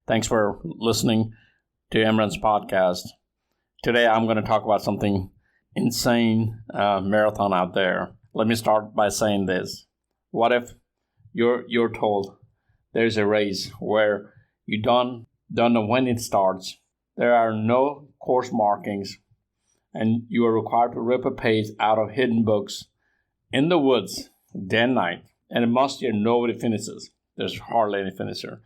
Thanks for listening to Emran's podcast. Today I'm going to talk about something insane marathon out there. Let me start by saying this. What if you're told there's a race where you don't know when it starts, there are no course markings, and you are required to rip a page out of hidden books in the woods day and night, and in most year nobody finishes. There's hardly any finisher.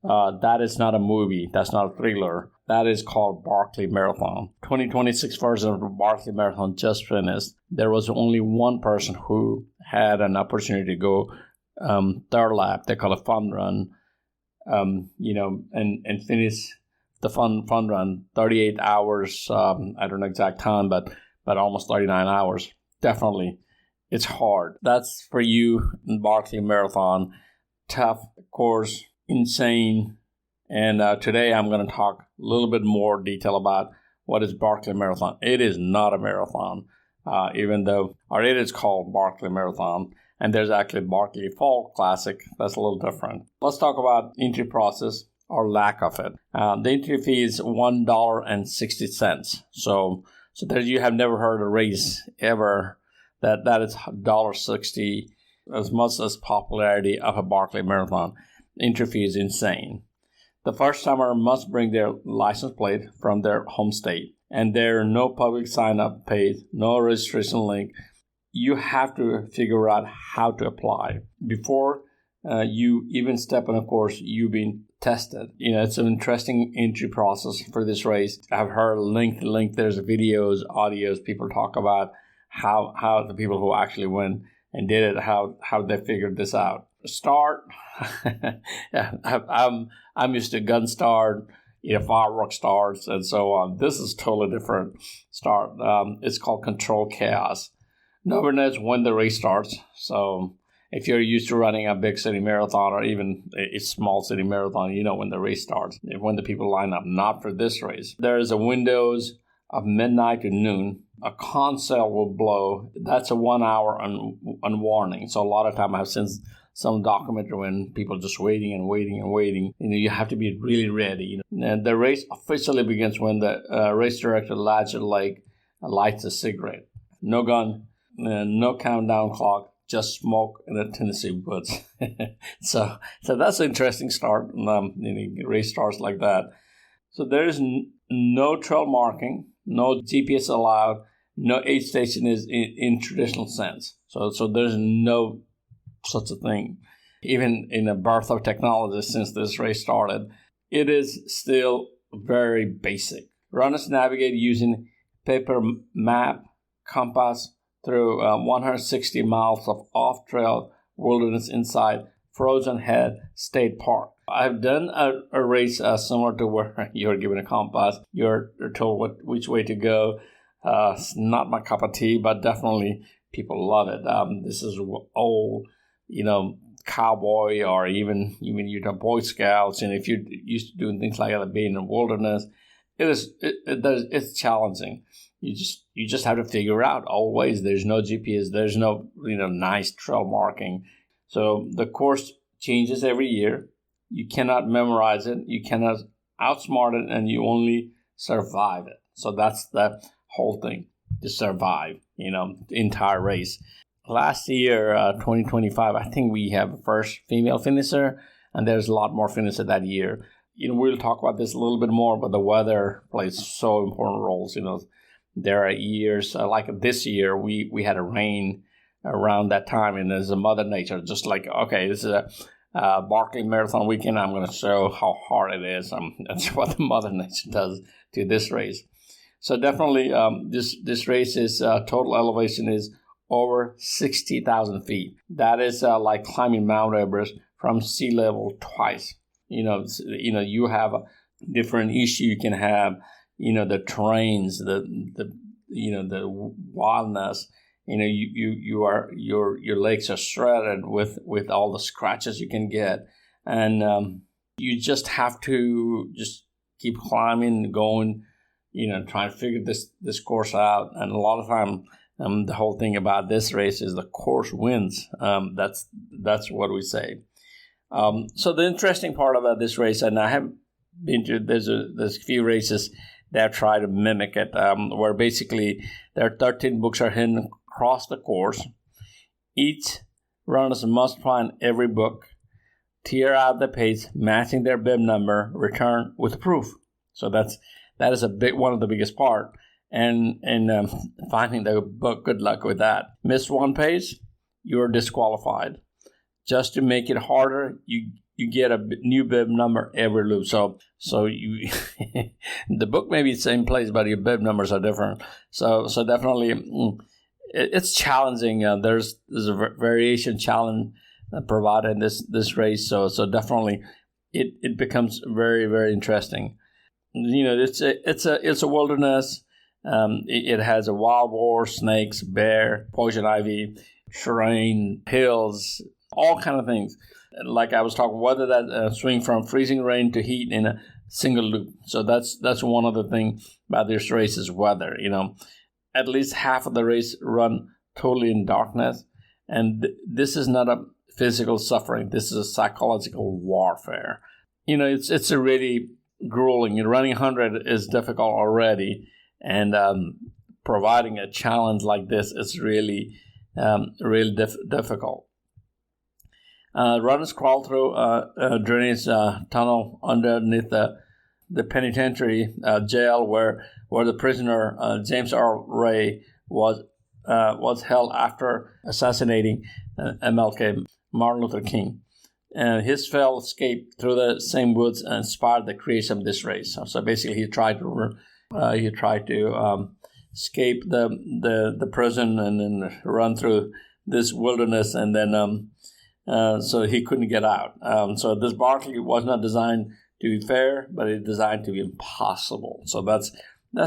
That is not a movie. That's not a thriller. That is called Barkley Marathon. 2026 version of the Barkley Marathon just finished. There was only one person who had an opportunity to go third lap. They call it fun run, and finish the fun run 38 hours. I don't know exact time, but almost 39 hours. Definitely, it's hard. That's for you in Barkley Marathon. Tough course. Insane. And today I'm going to talk a little bit more detail about what is Barkley Marathon. It is not a marathon, even though it is called Barkley Marathon. And there's actually Barkley Fall Classic. That's a little different. Let's talk about entry process or lack of it. The entry fee is $1.60. So there you have never heard a race ever that is $1.60 as much as popularity of a Barkley Marathon. Entry fee is insane. The first timer must bring their license plate from their home state, and there are no public sign-up page, no registration link. You have to figure out how to apply. Before you even step on a course, you've been tested. It's an interesting entry process for this race. I've heard link. There's videos, audios, people talk about how the people who actually went and did it, how they figured this out. Start. I'm used to gun start, firework starts, and so on. This is totally different start. It's called control chaos. Nobody knows when the race starts. So if you're used to running a big city marathon or even a small city marathon, you know when the race starts, when the people line up. Not for this race. There is a windows of midnight to noon. A console will blow. That's a 1 hour on warning. So a lot of time I've seen some documentary when people just waiting. You have to be really ready. And the race officially begins when the race director Lazarus lights a cigarette. No gun, no countdown clock, just smoke in the Tennessee woods. So that's an interesting start. Race starts like that. So there is no trail marking, no GPS allowed, no aid station is in traditional sense. So there's no such a thing. Even in the birth of technology since this race started, it is still very basic. Runners navigate using paper map, compass through 160 miles of off-trail wilderness inside Frozen Head State Park. I've done a race similar to where you're given a compass, you're told which way to go. It's not my cup of tea, but definitely people love it. This is old, cowboy or even Boy Scouts, and if you're used to doing things like that, being in the wilderness, it's challenging. You just have to figure out always. There's no GPS. There's no nice trail marking. So the course changes every year. You cannot memorize it. You cannot outsmart it, and you only survive it. So that's the whole thing, to survive. The entire race. Last year, 2025, I think we have a first female finisher, and there's a lot more finishers that year. We'll talk about this a little bit more, but the weather plays so important roles. There are years, like this year, we had a rain around that time, and there's a Mother Nature, just like, okay, this is a Barkley Marathon weekend, I'm going to show how hard it is. That's what the Mother Nature does to this race. So definitely, this race is total elevation is over 60,000 feet. That is like climbing Mount Everest from sea level twice. You have a different issue. You can have, the terrains, the wildness. Your legs are shredded with all the scratches you can get, and you just have to just keep climbing, going, trying to figure this course out. And a lot of time, the whole thing about this race is the course wins. That's what we say. So the interesting part about this race, and I have been to, there's a few races that try to mimic it, where basically there are 13 books are hidden across the course. Each runners must find every book, tear out the page matching their bib number, return with proof. So that is one of the biggest part. And finding the book, good luck with that. Miss one page, you're disqualified. Just to make it harder, you get a new bib number every loop. So you the book may be the same place, but your bib numbers are different. So definitely it's challenging. There's a variation challenge provided in this race. So definitely it becomes very, very interesting. It's a wilderness. It has a wild boar, snakes, bear, poison ivy, terrain, hills, all kind of things. Like I was talking, whether that swing from freezing rain to heat in a single loop. So that's one of the things about this race is weather. At least half of the race run totally in darkness, and this is not a physical suffering. This is a psychological warfare. It's a really grueling. Running 100 is difficult already, and providing a challenge like this is really difficult. Runners crawl through a drainage tunnel underneath the penitentiary jail where the prisoner James R. Ray was held after assassinating MLK, Martin Luther King. His failed escape through the same woods inspired the creation of this race. So basically, he tried to escape the prison and then run through this wilderness, and then so he couldn't get out. So this Barkley was not designed to be fair, but it's designed to be impossible. So that's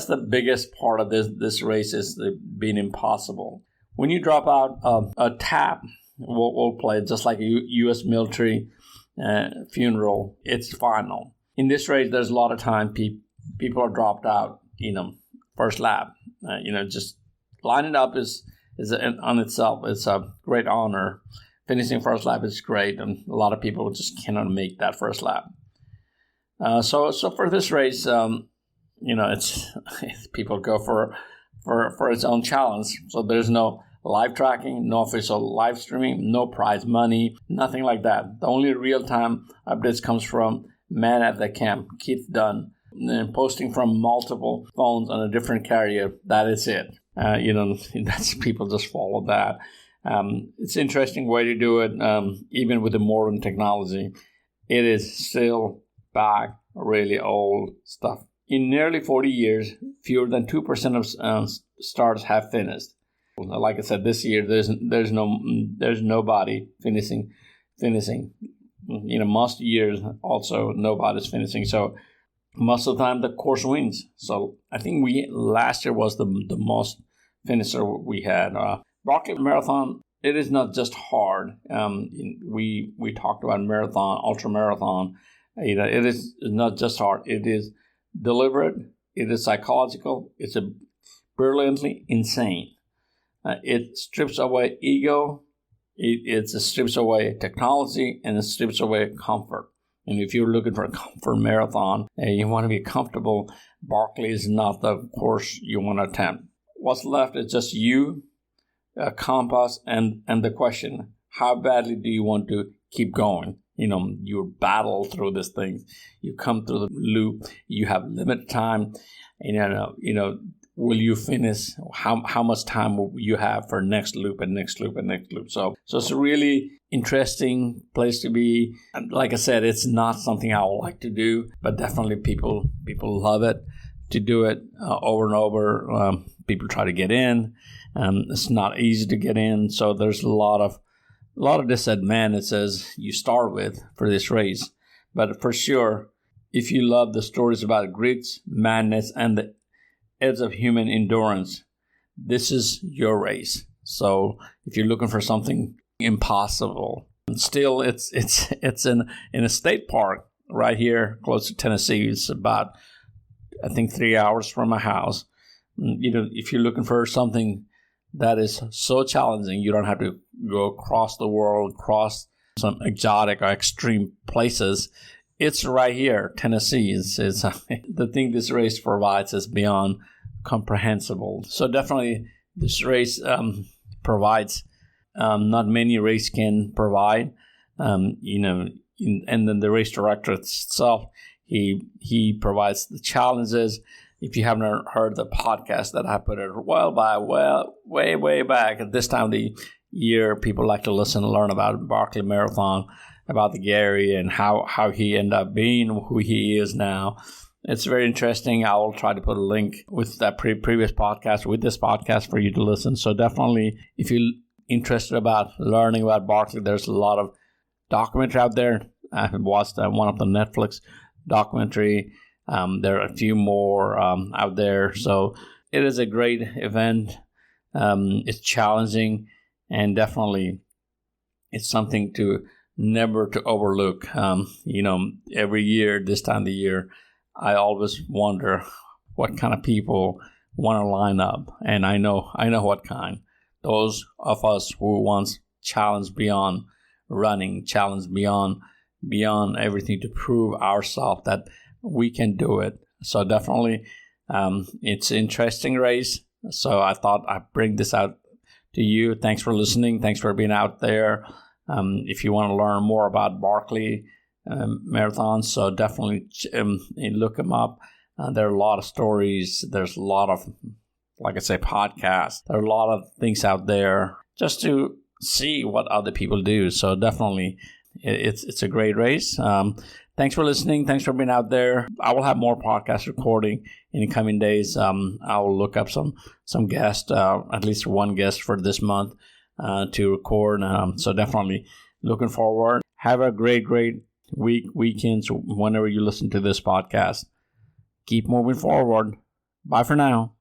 the biggest part of this race is being impossible. When you drop out a tap, we'll play just like a U.S. military funeral. It's final. In this race, there's a lot of time people are dropped out. First lap. Just lining up is on itself. It's a great honor. Finishing first lap is great, and a lot of people just cannot make that first lap. So for this race, it's people go for its own challenge. So there's no live tracking, no official live streaming, no prize money, nothing like that. The only real-time updates comes from man at the camp, Keith Dunn, and posting from multiple phones on a different carrier. That is it. That's people just follow that. It's an interesting way to do it, even with the modern technology. It is still back really old stuff. In nearly 40 years, fewer than 2% of starts have finished. Like I said, this year there's nobody finishing. Most years also nobody's finishing. So most of the time the course wins. So I think last year was the most finisher we had. Barkley Marathon, it is not just hard. We talked about marathon, ultra marathon. It is not just hard. It is deliberate. It is psychological. It's brilliantly insane. It strips away ego. It strips away technology, and it strips away comfort. And if you're looking for a comfort marathon and you want to be comfortable, Barkley is not the course you want to attempt. What's left is just you, a compass, and the question: how badly do you want to keep going? You battle through this thing. You come through the loop. You have limited time. Will you finish? How much time will you have for next loop and next loop and next loop? So it's a really interesting place to be. Like I said, it's not something I would like to do, but definitely people love it to do it over and over. People try to get in. It's not easy to get in, so there's a lot of disadvantages you start with for this race. But for sure, if you love the stories about grit, madness, and the edge of human endurance, this is your race. So if you're looking for something impossible, still it's in a state park right here close to Tennessee. It's about, I think, 3 hours from my house. If you're looking for something that is so challenging, you don't have to go across the world, across some exotic or extreme places. It's right here, Tennessee. It's the thing this race provides is beyond comprehensible. So definitely, this race provides not many races can provide. And then the race director itself, he provides the challenges. If you haven't heard the podcast that I put it way back at this time of the year, people like to listen and learn about Barkley Marathon, about the Gary and how he ended up being who he is now. It's very interesting. I will try to put a link with that previous podcast, with this podcast for you to listen. So definitely, if you're interested about learning about Barkley, there's a lot of documentary out there. I watched one of the Netflix documentary. There are a few more out there. So it is a great event. It's challenging, and definitely it's something to never to overlook. Every year, this time of the year, I always wonder what kind of people want to line up. And I know what kind. Those of us who once challenged beyond running, challenged beyond everything to prove ourselves that we can do it. So definitely, it's an interesting race. So I thought I'd bring this out to you. Thanks for listening. Thanks for being out there. If you want to learn more about Barkley marathons, so definitely look them up. There are a lot of stories. There's a lot of, like I say, podcasts. There are a lot of things out there just to see what other people do. So definitely, it's a great race. Thanks for listening. Thanks for being out there. I will have more podcast recording in the coming days. I will look up some guests, at least one guest for this month to record. So definitely looking forward. Have a great weekends whenever you listen to this podcast. Keep moving forward. Bye for now.